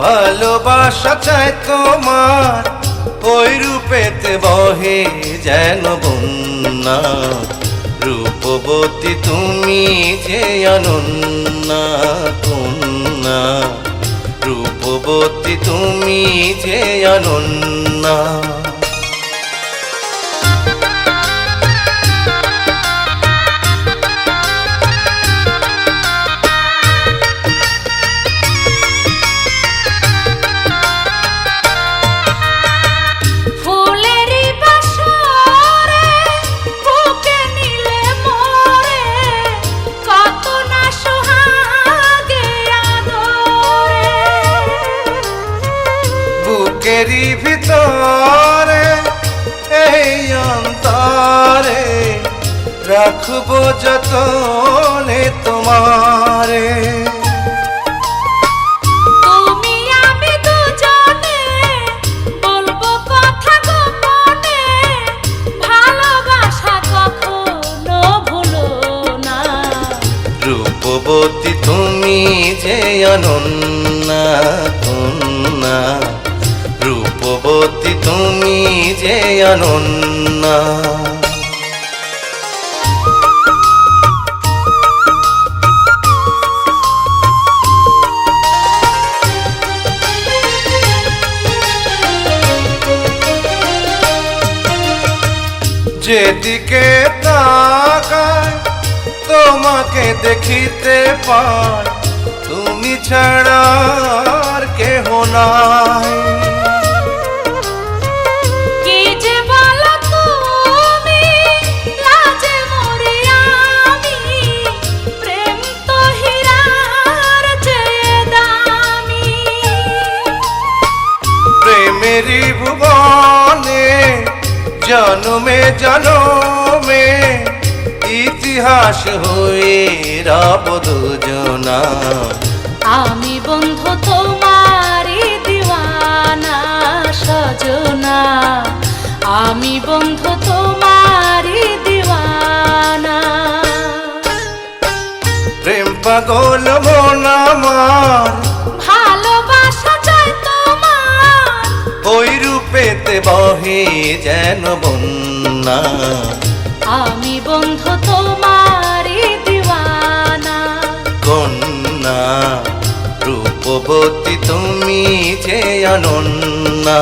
ভালোবাসা চাই তোমার ওই রূপেতে বহে যেন বন্যা। রূপবতী তুমি যে অনন্যা কন্যা, রূপবতী তুমি যে অনন্যা। বুকেরই ভিতরে এই অন্তরে রাখবো যতনে তোমারে। তুমি আমি দুজনে বলবো কথা গোপনে, ভালোবাসা কখনো ভুলো না। রূপবতী তুমি যে অনন্যা কন্যা, রূপবতী তুমি যে অনন্যা। যেদিকে তাকাই তোমাকে দেখিতে পাই, তুমি ছাড়া আর কেহ নাই। প্রেমেরই ভুবনে জন্মে জন্মে ইতিহাস হয়ে রব দুজনা। আমি বন্ধু তোমারি দিওয়ানা সজনা, আমি বন্ধু তোমারি দিওয়ানা। প্রেম পাগল মন আমার, ভালোবাসা চাই তোমার ওই রূপেতে বহে যেন বন্যা। আমি বন্ধু তোমারি দিওয়ানা কন্যা, রূপবতী তুমি যে অনন্যা।